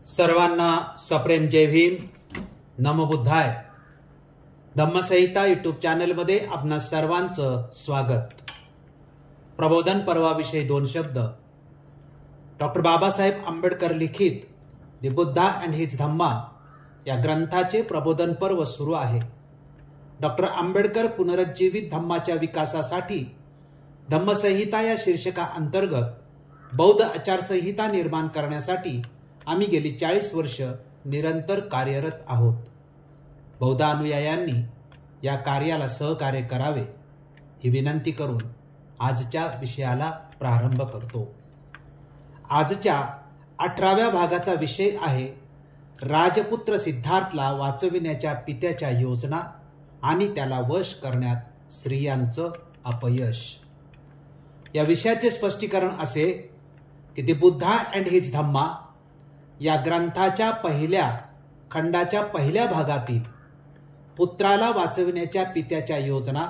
सर्वांना सप्रेम जय भीम, नमो बुद्धाय. धम्मसंहिता यूट्यूब चॅनलमध्ये आपणा सर्वांचं स्वागत. प्रबोधन पर्वाविषयी दोन शब्द. डॉक्टर बाबासाहेब आंबेडकर लिखित द बुद्धा अँड हिज धम्मा या ग्रंथाचे प्रबोधन पर्व सुरू आहे. डॉक्टर आंबेडकर पुनरुज्जीवित धम्माच्या विकासासाठी धम्मसंहिता या शीर्षका अंतर्गत बौद्ध आचारसंहिता निर्माण करण्यासाठी आम्ही गेली 40 वर्ष निरंतर कार्यरत आहोत. बौद्ध अनुयायांनी या कार्याला सहकार्य करावे ही विनंती करून आजच्या विषयाला प्रारंभ करतो. आजच्या 18व्या भागाचा विषय आहे राजपुत्र सिद्धार्थला वाचविण्याच्या पित्याच्या योजना आणि त्याला वश करण्यात स्त्रियांचं अपयश. या विषयाचे स्पष्टीकरण असे की द बुद्धा अँड हिज धम्मा या ग्रंथाच्या पहिल्या खंडाच्या पहिल्या भागातील पुत्राला वाचविण्याच्या पित्याच्या योजना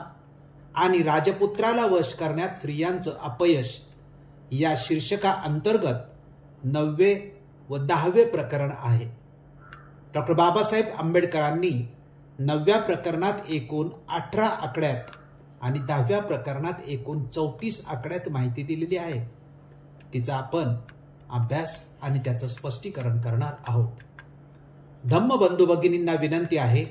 आणि राजपुत्राला वश करण्यात स्त्रियांचं अपयश या शीर्षका अंतर्गत 9वे व 10वे प्रकरण आहे. डॉक्टर बाबासाहेब आंबेडकरांनी 9व्या प्रकरणात एकूण 18 आकड्यात आणि 10व्या प्रकरणात एकूण 34 आकड्यात माहिती दिलेली आहे. तिचा आपण अभ्यास आणि त्याचं स्पष्टीकरण करणार आहोत. धम्म बंधू भगिनींना विनंती आहे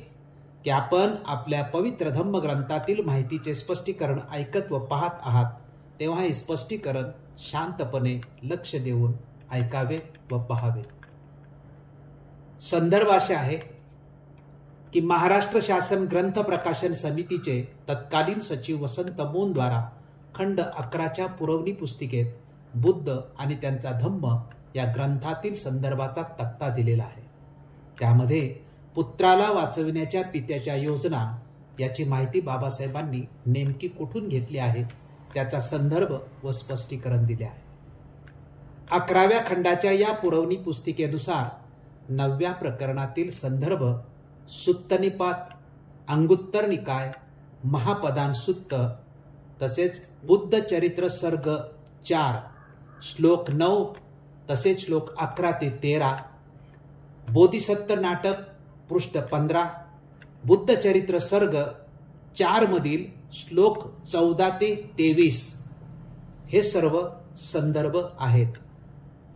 की आपण आपल्या पवित्र धम्म ग्रंथातील माहितीचे स्पष्टीकरण ऐकत व पाहत आहात तेव्हा हे स्पष्टीकरण शांतपणे लक्ष देऊन ऐकावे व पाहावे. संदर्भ असे आहेत की महाराष्ट्र शासन ग्रंथ प्रकाशन समितीचे तत्कालीन सचिव वसंत मोन द्वारा खंड 11च्या पुरवणी पुस्तिकेत बुद्ध आणि त्यांचा धम्म या ग्रंथातील संदर्भाचा तक्ता दिलेला आहे. त्यामध्ये पुत्राला वाचविण्याच्या पित्याच्या योजना याची माहिती बाबासाहेबांनी नेमकी कुठून घेतली आहे त्याचा संदर्भ व स्पष्टीकरण दिले आहे. 11व्या खंडाच्या या पुरवणी पुस्तिकेनुसार 9व्या प्रकरणातील संदर्भ सुत्तनिपात, अंगुत्तर निकाय, महापदान सुत्त तसेच बुद्ध चरित्र सर्ग 4 श्लोक 9 तसेच श्लोक 11 ते 13, बोधिसत्व नाटक पृष्ठ 15, बुद्ध चरित्र सर्ग 4 मधील श्लोक 14 ते 23 हे सर्व संदर्भ आहेत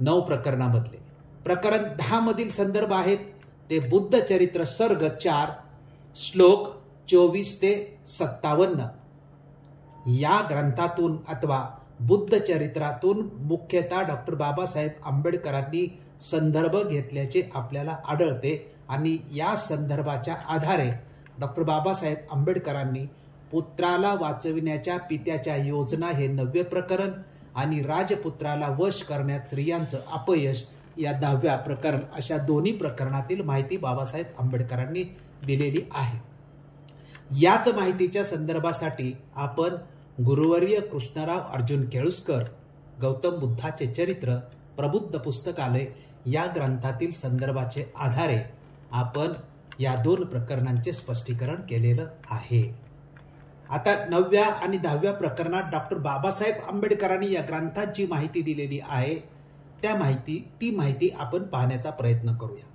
9 प्रकरणामधले. प्रकरण 10 मधील संदर्भ आहेत ते बुद्ध चरित्र सर्ग 4 श्लोक 24 ते 57. या ग्रंथातून अथवा बुद्ध चरित्रातून मुख्यतः डॉक्टर बाबासाहेब आंबेडकरांनी संदर्भ घेतल्याचे आपल्याला आढळते आणि या संदर्भाच्या आधारे डॉक्टर बाबासाहेब आंबेडकरांनी पुत्राला वाचविण्याच्या पित्याच्या योजना हे 9वे प्रकरण आणि राजपुत्राला वश करण्यात स्त्रियांचं अपयश या 10व्या प्रकरण अशा दोन्ही प्रकरणातील माहिती बाबासाहेब आंबेडकरांनी दिलेली आहे. याच माहितीच्या संदर्भासाठी आपण गुरुवर्य कृष्णराव अर्जुन केळुस्कर गौतम बुद्धाचे चरित्र प्रबुद्ध पुस्तकालय या ग्रंथातील संदर्भाचे आधारे आपण या 2 प्रकरणांचे स्पष्टीकरण केलेलं आहे. आता 9व्या आणि 10व्या प्रकरणात डॉक्टर बाबासाहेब आंबेडकरांनी या ग्रंथात जी माहिती दिलेली आहे ती माहिती आपण पाहण्याचा प्रयत्न करूया.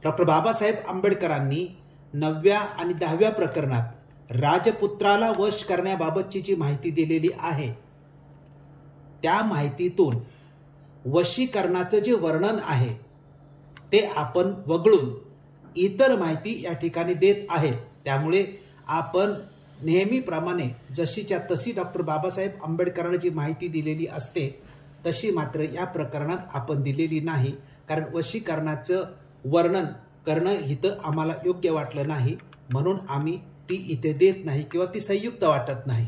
डॉक्टर बाबासाहेब आंबेडकरांनी 9व्या आणि 10व्या प्रकरणात राजपुत्राला वश करण्याबाबतची जी माहिती दिलेली आहे त्या माहितीतून वशीकरणाचं जे वर्णन आहे ते आपण वगळून इतर माहिती या ठिकाणी देत आहेत. त्यामुळे आपण नेहमीप्रमाणे जशीच्या तशी डॉक्टर बाबासाहेब आंबेडकरांनी जी माहिती दिलेली असते तशी मात्र या प्रकरणात आपण दिलेली नाही, कारण वशीकरणाचं वर्णन करणं इथं आम्हाला योग्य वाटलं नाही म्हणून आम्ही ती इथे देत नाही किंवा ती संयुक्त वाटत नाही.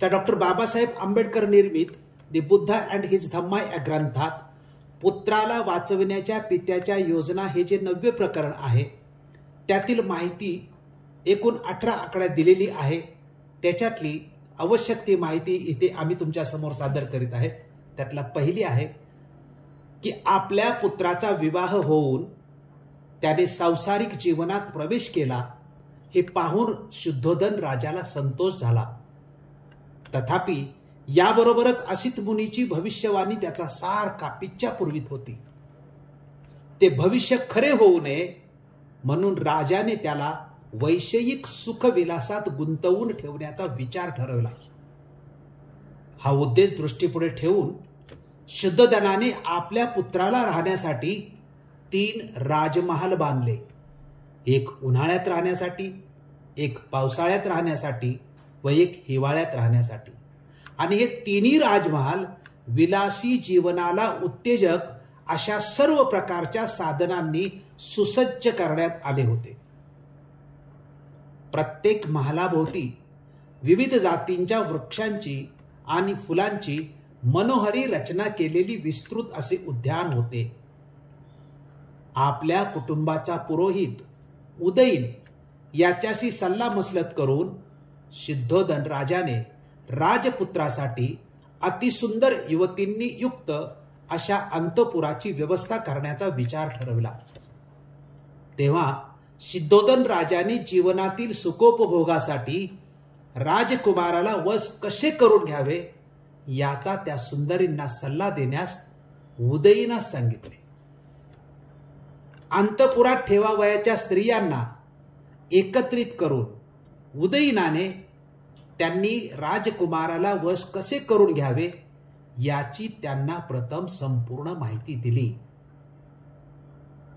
तर डॉक्टर बाबासाहेब आंबेडकर निर्मित द बुद्धा अँड हिज धम्मा या ग्रंथात पुत्राला वाचविण्याच्या पित्याच्या योजना हे जे 9वे प्रकरण आहे त्यातील माहिती एकूण 18 आकड्यात दिलेली आहे. त्याच्यातली आवश्यक ती माहिती इथे आम्ही तुमच्या समोर सादर करीत आहेत. त्यातला पहिली आहे की आपल्या पुत्राचा विवाह होऊन त्याने सांसारिक जीवनात प्रवेश केला हे पाहून शुद्धोधन राजाला संतोष झाला. तथापि याबरोबरच असित मुनीची भविष्यवाणी त्याचा सारखा पिच्छा पुरवित होती. ते भविष्य खरे होऊ नये म्हणून राजाने त्याला वैषयिक सुखविलासात गुंतवून ठेवण्याचा विचार ठरवला. हा उद्देश दृष्टीपुढे ठेवून शुद्धोधनाने आपल्या पुत्राला राहण्यासाठी 3 राजमहाल बांधले. एक उन्हाळ्यात राहण्यासाठी, एक पावसाळ्यात राहण्यासाठी व एक हिवाळ्यात राहण्यासाठी. आणि हे 3 राजमहाल विलासी जीवनाला उत्तेजक अशा सर्व प्रकारच्या साधनांनी सुसज्ज करण्यात आले होते. प्रत्येक महालाभोवती विविध जातींच्या वृक्षांची आणि फुलांची मनोहरी रचना केलेली विस्तृत असे उद्यान होते. आपल्या कुटुंबाचा पुरोहित उदयीन याच्याशी सल्लामसलत करून शुद्धोधन राजाने राजपुत्रासाठी अतिसुंदर युवतींनी युक्त अशा अंतपुराची व्यवस्था करण्याचा विचार ठरवला. तेव्हा शुद्धोधन राजाने जीवनातील सुखोपभोगासाठी राजकुमाराला वश कसे करून घ्यावे याचा त्या सुंदरींना सल्ला देण्यास उदयीनास सांगितले. अंतपुरात ठेवावयाच्या स्त्रियांना एकत्रित करून उदयीनाने त्यांनी राजकुमाराला वश कसे करून घ्यावे याची त्यांना प्रथम संपूर्ण माहिती दिली.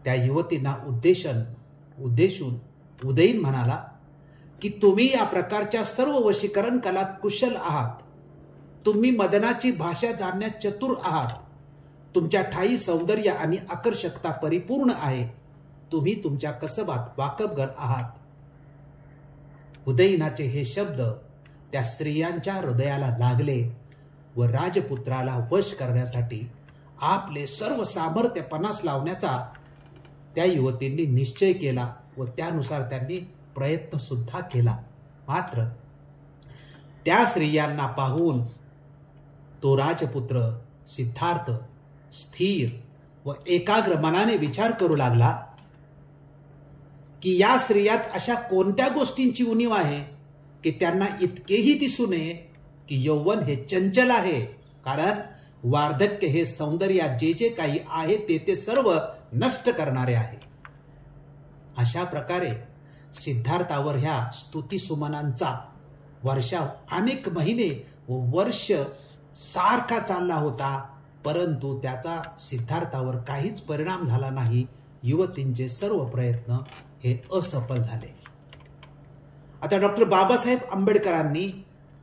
त्या युवतींना उद्देशून उदयीन म्हणाला की तुम्ही या प्रकारच्या सर्व वशीकरण कलात कुशल आहात. तुम्ही मदनाची भाषा जाणण्यात चतुर आहात. तुमच्या ठायी सौंदर्य आणि आकर्षकता परिपूर्ण आहे. तुम्ही तुमच्या कसबात वाकबगर आहात. उदयीनाचे हे शब्द त्या स्त्रियांच्या हृदयाला लागले व राजपुत्राला वश करण्यासाठी आपले सर्व सामर्थ्य पणास लावण्याचा त्या युवतींनी निश्चय केला व त्यानुसार त्यांनी प्रयत्न सुद्धा केला. मात्र त्या स्त्रियांना पाहून तो राजपुत्र सिद्धार्थ स्थिर व एकाग्र मनाने विचार करू लागला की या स्त्रियात अशा कोणत्या गोष्टींची उणीव आहे की त्यांना इतकेही दिसू नये की यौवन हे चंचल आहे. कारण वार्धक्य हे सौंदर्यात जे जे काही आहे ते सर्व नष्ट करणारे आहे. अशा प्रकारे सिद्धार्थावर ह्या स्तुतिसुमनांचा वर्षाव अनेक महिने व वर्ष सारखा चालला होता, परंतु त्याचा सिद्धार्थावर काहीच परिणाम झाला नाही. युवतींचे सर्व प्रयत्न हे असफल झाले. आता डॉक्टर बाबासाहेब आंबेडकरांनी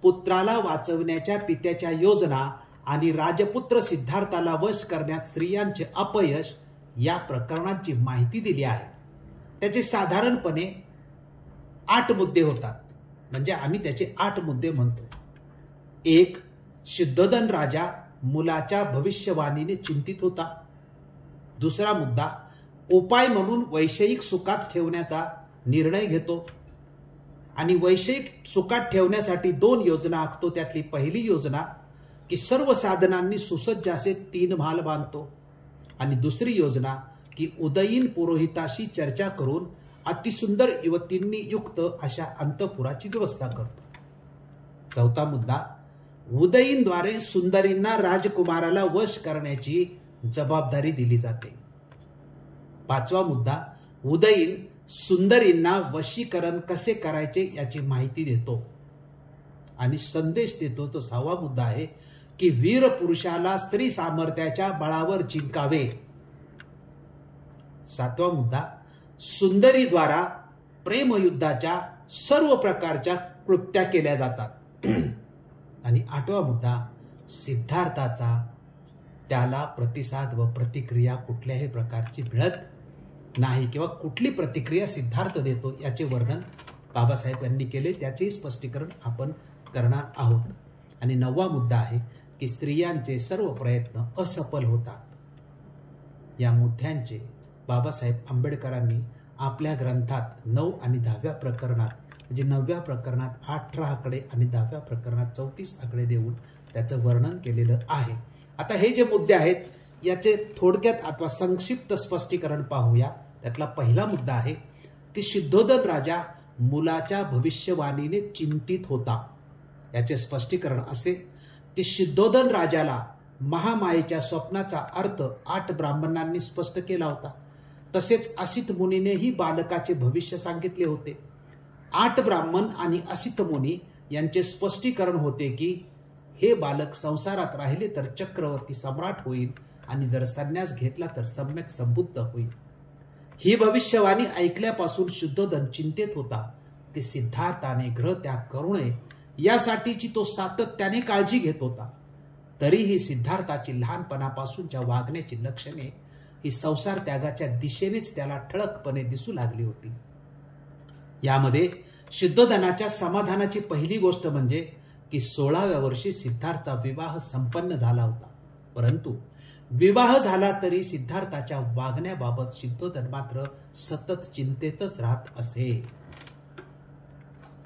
पुत्राला वाचवण्याच्या पित्याच्या योजना आणि राजपुत्र सिद्धार्थाला वश करण्यात स्त्रियांचे अपयश या प्रकरणाची माहिती दिली आहे. त्याचे साधारणपणे 8 मुद्दे होतात. म्हणजे आम्ही त्याचे 8 मुद्दे म्हणतो. 1. शुद्धोधन राजा मुलाच्या भविष्यवाणीने चिंतित होता. दुसरा मुद्दा, उपाय म्हणून वैषयिक सुखात ठेवण्याचा निर्णय घेतो आणि वैषयिक सुखात ठेवण्यासाठी 2 योजना आखतो. त्यातली पहिली योजना की सर्व साधनांनी सुसज्ज असे 3 महाल बांधतो आणि दुसरी योजना की उदयीन पुरोहिताशी चर्चा करून अतिसुंदर युवतींनी युक्त अशा अंतपुराची व्यवस्था करतो. चौथा मुद्दा, उदयीनद्वारे सुंदरींना राजकुमाराला वश करण्याची जबाबदारी दिली जाते. 5वा मुद्दा, उदयीन सुंदरींना वशीकरण कसे करायचे याची माहिती देतो आणि संदेश देतो. तो 6वा मुद्दा आहे की वीर पुरुषाला स्त्री सामर्थ्याच्या बळावर जिंकावे. 7वा मुद्दा, सुंदरीद्वारा प्रेमयुद्धाच्या सर्व प्रकारच्या कृत्या केल्या जातात. आणि 8वा मुद्दा, सिद्धार्थाचा त्याला प्रतिसाद व प्रतिक्रिया कुठल्याही प्रकारची मिळत नाही किंवा कुठली प्रतिक्रिया सिद्धार्थ देतो याचे वर्णन बाबासाहेब यांनी केले. त्याचेही स्पष्टीकरण आपण करणार आहोत. आणि 9वा मुद्दा आहे की स्त्रियांचे सर्व प्रयत्न असफल होतात. या मुद्द्यांचे बाबासाहेब आंबेडकरांनी आपल्या ग्रंथात 9 आणि 10व्या प्रकरणात, म्हणजे 9व्या प्रकरणात 18 आकडे आणि 10व्या प्रकरणात 34 आकडे देऊन त्याचं वर्णन केलेलं आहे. आता हे जे मुद्दे आहेत याचे थोडक्यात अथवा संक्षिप्त स्पष्टीकरण पाहूया. त्यातला पहिला मुद्दा आहे की शुद्धोधन राजा मुलाच्या भविष्यवाणीने चिंतित होता. याचे स्पष्टीकरण असे की शुद्धोधन राजाला महामायेच्या स्वप्नाचा अर्थ 8 ब्राह्मणांनी स्पष्ट केला होता तसेच असित मुनीनेही बालकाचे भविष्य सांगितले होते. 8 ब्राह्मण आणि असित मुनी यांचे स्पष्टीकरण होते की हे बालक संसारात राहिले तर चक्रवर्ती सम्राट होईल आणि जर संन्यास घेतला तर सम्यक संबुद्ध होईल. ही भविष्यवाणी ऐकल्यापासून शुद्धोधन चिंतेत होता की सिद्धार्थाने गृहत्याग करू नये यासाठीची तो सातत्याने काळजी घेत होता. तरीही सिद्धार्थाची लहानपणापासूनच्या वागण्याची लक्षणे ही संसार त्यागाच्या दिशेनेच त्याला ठळकपणे दिसू लागली होती. यामध्ये शुद्धोधनाच्या समाधानाची पहिली गोष्ट म्हणजे की 16व्या वर्षी सिद्धार्थचा विवाह संपन्न झाला होता. परंतु विवाह झाला तरी सिद्धार्थाच्या वागण्याबाबत शुद्धोधन मात्र सतत चिंतेतच राहत असे.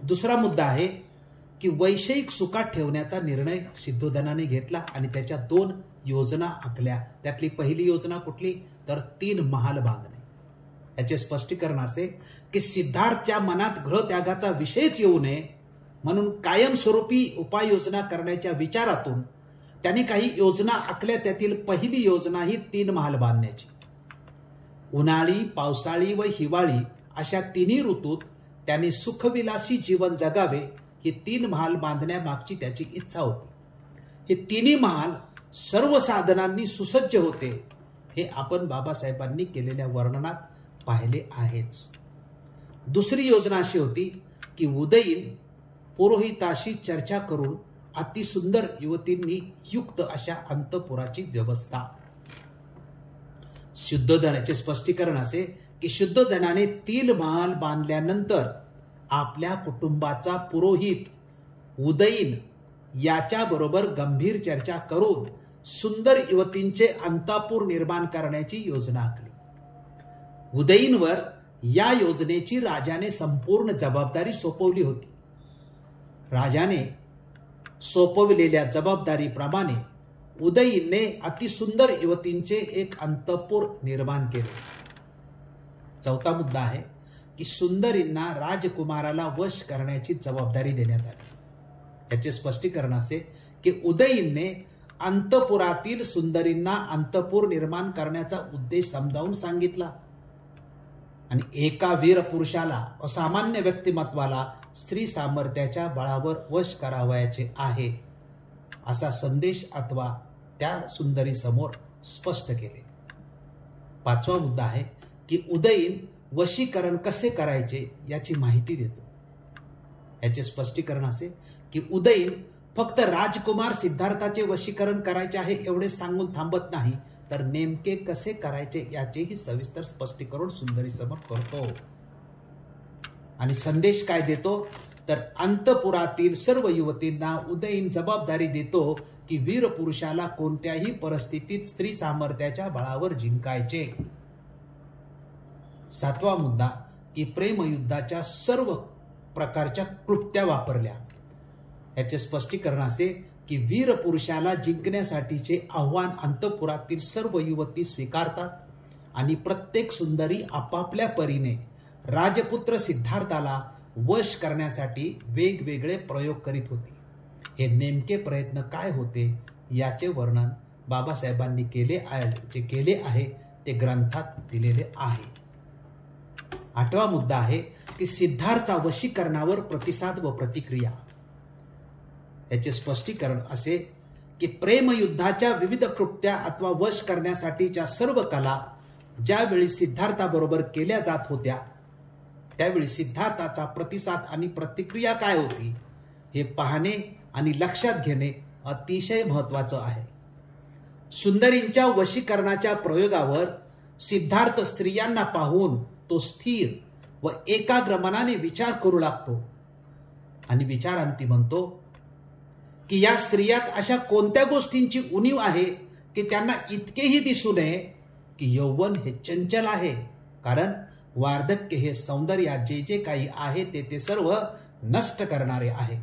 दुसरा मुद्दा आहे की वैषयिक सुखात ठेवण्याचा निर्णय शुद्धोधनाने घेतला आणि त्याच्या 2 योजना आखल्या. त्यातली पहिली योजना कुठली तर 3 महाल बांधणे. याचे स्पष्टीकरण असे की सिद्धार्थच्या मनात गृहत्यागाचा विषयच येऊ नये म्हणून कायमस्वरूपी उपाययोजना करण्याच्या विचारातून त्याने काही योजना आखल्या. त्यातील पहिली योजना ही 3 महाल बांधण्याची. उन्हाळी, पावसाळी व हिवाळी अशा 3 ऋतूत त्याने सुखविलासी जीवन जगावे ही 3 महाल बांधण्यामागची त्याची इच्छा होती. हे 3 महाल सर्व साधनांनी सुसज्ज होते हे आपण बाबासाहेबांनी केलेल्या वर्णनात पाहिले आहेच. दुसरी योजना अशी होती की उदयीन पुरोहिताशी चर्चा करून अतिसुंदर युवतींनी युक्त अशा अंतपुराची व्यवस्था. शुद्धोधनाचे स्पष्टीकरण असे की शुद्धोधनाने 3 महाल बांधल्यानंतर आपल्या कुटुंबाचा पुरोहित उदयीन याच्याबरोबर गंभीर चर्चा करून सुंदर युवतींचे अंतपुर निर्माण करण्याची योजना आखली. उदयीनवर या योजनेची राजाने संपूर्ण जबाबदारी सोपवली होती. राजाने सोपवलेल्या जबाबदारीप्रमाणे उदयीनने अतिसुंदर युवतींचे एक अंतपुर निर्माण केले. चौथा मुद्दा आहे की सुंदरींना राजकुमाराला वश करण्याची जबाबदारी देण्यात आली. याचे स्पष्टीकरण असे की उदयीनने अंतपुरातील सुंदरींना अंतपुर निर्माण करण्याचा उद्देश समजावून सांगितला आणि एका वीर पुरुषाला असामान्य व्यक्तिमत्वाला स्त्री सामर्थ्याच्या बळावर वश करावयाचे आहे असा संदेश अथवा त्या सुंदरी समोर स्पष्ट केले. 5वा मुद्दा आहे की उदयीन वशीकरण कसे करायचे याची माहिती देतो. याचे स्पष्टीकरण असे की उदयीन फक्त राजकुमार सिद्धार्थाचे वशीकरण करायचे आहे एवढे सांगून थांबत नाही तर नेमके कसे करायचे याचेही सविस्तर स्पष्टीकरण सुंदरी समोर करतो. आणि संदेश काय देतो तर अंतपुरातील सर्व युवतींना उदयीन जबाबदारी देतो की वीर पुरुषाला कोणत्याही परिस्थितीत स्त्री सामर्थ्याच्या बळावर जिंकायचे. 7वा मुद्दा की प्रेमयुद्धाच्या सर्व प्रकारच्या क्लुप्त्या वापरल्या. याचे स्पष्टीकरण असे की वीर पुरुषाला जिंकण्यासाठीचे आव्हान अंतपुरातील सर्व युवती स्वीकारतात आणि प्रत्येक सुंदरी आपापल्या परीने राजपुत्र सिद्धार्थाला वश करण्यासाठी वेगवेगळे प्रयोग करीत होती. हे नेमके प्रयत्न काय होते याचे वर्णन बाबासाहेबांनी केले आहे ते ग्रंथात दिलेले आहे. 8वा मुद्दा आहे की सिद्धार्थचा वशीकरणावर प्रतिसाद व प्रतिक्रिया. याचे स्पष्टीकरण असे की प्रेमयुद्धाच्या विविध कृत्या अथवा वश करण्यासाठीच्या सर्व कला ज्यावेळी सिद्धार्थाबरोबर केल्या जात होत्या त्यावेळी सिद्धार्थाचा प्रतिसाद आणि प्रतिक्रिया काय होती हे पाहणे आणि लक्षात घेणे अतिशय महत्त्वाचं आहे. सुंदरींच्या वशीकरणाच्या प्रयोगावर सिद्धार्थ स्त्रियांना पाहून तो स्थिर व एकाग्र मनाने विचार करू लागतो आणि विचारांती म्हणतो की या स्त्रियात अशा कोणत्या गोष्टींची उणीव आहे की त्यांना इतकेही दिसू नये की यौवन हे चंचल आहे, कारण वार्धक्य हे सौंदर्यात जे जे काही आहे ते सर्व नष्ट करणारे आहे.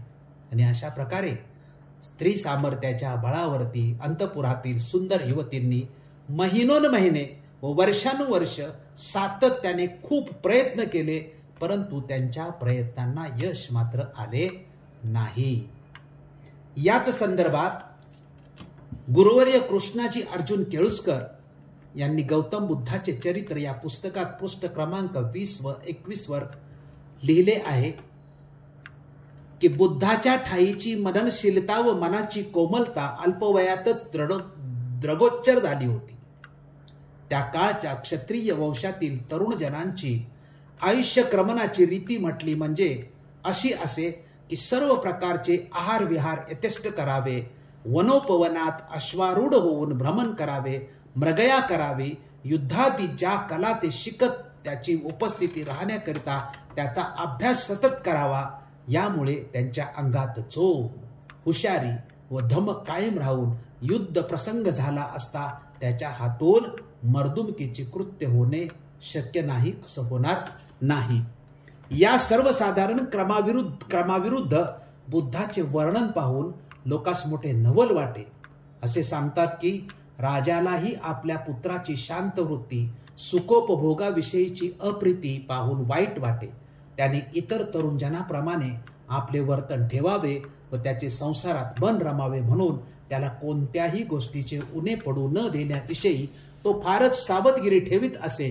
आणि अशा प्रकारे स्त्री सामर्थ्याच्या बळावरती अंतपुरातील सुंदर युवतींनी महिनोन्महिने व वर्षानुवर्ष सातत्याने खूप प्रयत्न केले, परंतु त्यांच्या प्रयत्नांना यश मात्र आले नाही. याच संदर्भात गुरुवर्य कृष्णाजी अर्जुन केळुस्कर यांनी गौतम बुद्धाचे चरित्र या पुस्तकात पृष्ठ क्रमांक 20 व 21 वर लिहिले आहे की बुद्धाच्या ठाईची मननशीलता व मनाची कोमलता अल्पवयातच द्रगोच्चर झाली होती. त्या काळच्या क्षत्रिय वंशातील तरुण जनांची आयुष्यक्रमणाची रीती म्हटली म्हणजे अशी असे की सर्व प्रकारचे आहार विहार यथेष्ट करावे, वनोपवनात अश्वारूढ होऊन भ्रमण करावे, मृगया करावी, युद्धादी ज्या कला ते शिकत त्याची उपस्थिती राहण्याकरिता त्याचा अभ्यास सतत करावा. यामुळे त्यांच्या अंगात जोम, हुशारी व धमक कायम राहून युद्ध प्रसंग झाला असता त्याच्या हातून मर्दुमकीची कृत्य होणे शक्य नाही असं होणार नाही. या सर्वसाधारण क्रमाविरुद्ध बुद्धाचे वर्णन पाहून लोकास मोठे नवल वाटे. असे सांगतात की राजालाही आपल्या पुत्राची शांत वृत्ती, सुखोपभोगाविषयीची अप्रीती पाहून वाईट वाटे. त्याने इतर तरुण जनाप्रमाणे आपले वर्तन ठेवावे व त्याचे संसारात मन रमावे म्हणून त्याला कोणत्याही गोष्टीचे उणे पडू न देण्याविषयी तो फारच सावधगिरी ठेवीत असे.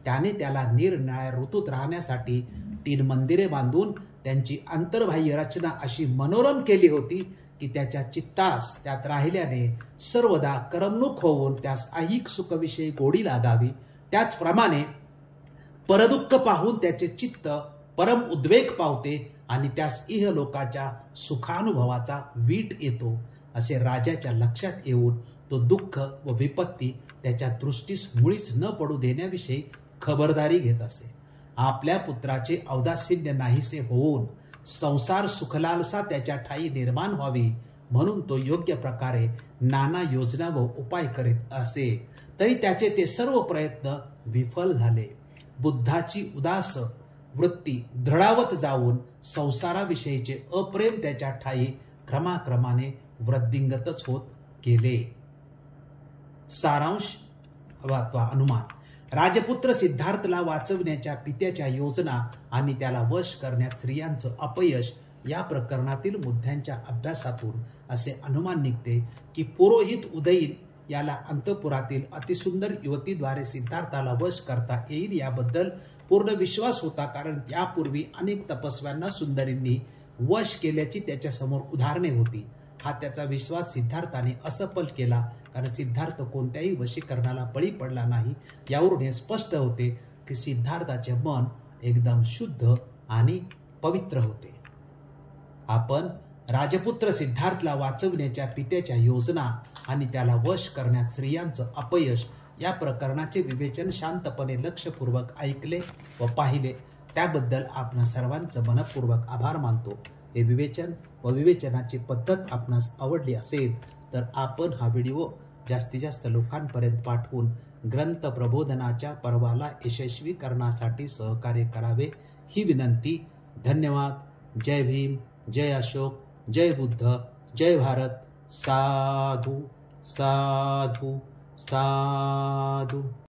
त्याने त्याला निरनिराळ्या ऋतूत राहण्यासाठी 3 मंदिरे बांधून त्यांची आंतरबाह्य रचना अशी मनोरम केली होती की त्याच्या चित्तास त्यात राहिल्याने सर्वदा करमणूक होऊन त्यास ऐहिक सुखविषयी गोडी लागावी. त्याचप्रमाणे परदुःख पाहून त्याचे चित्त परम उद्वेग पावते आणि त्यास इहलोकाच्या सुखानुभवाचा वीट येतो. असे राजाच्या लक्षात येऊन तो दुःख व विपत्ती त्याच्या दृष्टीस मुळीच न पडू देण्याविषयी खबरदारी घेत असे. आपल्या पुत्राचे औदासीन्य नाहीसे होऊन संसार सुखलालसा त्याच्या ठाई निर्माण व्हावी म्हणून तो योग्य प्रकारे नाना योजना व उपाय करीत असे. तरी त्याचे ते सर्व प्रयत्न विफल झाले. बुद्धाची उदास वृत्ती दृढावत जाऊन संसाराविषयीचे अप्रेम त्याच्या ठाई क्रमाक्रमाने वृद्धिंगतच होत गेले. सारांश अथवा अनुमान. राजपुत्र सिद्धार्थला वाचवण्याच्या पित्याच्या योजना आणि त्याला वश करण्यात स्त्रियांचं अपयश या प्रकरणातील मुद्द्यांच्या अभ्यासातून असे अनुमान निघते की पुरोहित उदयीन याला अंतपुरातील अतिसुंदर युवतीद्वारे सिद्धार्थाला वश करता येईल याबद्दल पूर्ण विश्वास होता, कारण त्यापूर्वी अनेक तपस्व्यांना सुंदरींनी वश केल्याची त्याच्यासमोर उदाहरणे होती. हा त्याचा विश्वास सिद्धार्थाने असफल केला, कारण सिद्धार्थ कोणत्याही वशीकरणाला बळी पडला नाही. यावरून हे स्पष्ट होते की सिद्धार्थाचे मन एकदम शुद्ध आणि पवित्र होते. आपण राजपुत्र सिद्धार्थला वाचवण्याच्या पित्याच्या योजना आणि त्याला वश करण्यात स्त्रियांचं अपयश या प्रकरणाचे विवेचन शांतपणे लक्षपूर्वक ऐकले व पाहिले. त्याबद्दल आपणा सर्वांचं मनपूर्वक आभार मानतो. हे विवेचन व विवेचनाची पद्धत आपणास आवडली असेल तर आपण हा व्हिडिओ जास्तीत जास्त लोकांपर्यंत पाठवून ग्रंथ प्रबोधनाच्या पर्वाला यशस्वी करण्यासाठी सहकार्य करावे ही विनंती. धन्यवाद. जय भीम, जय अशोक, जय बुद्ध, जय भारत. साधू साधू साधू.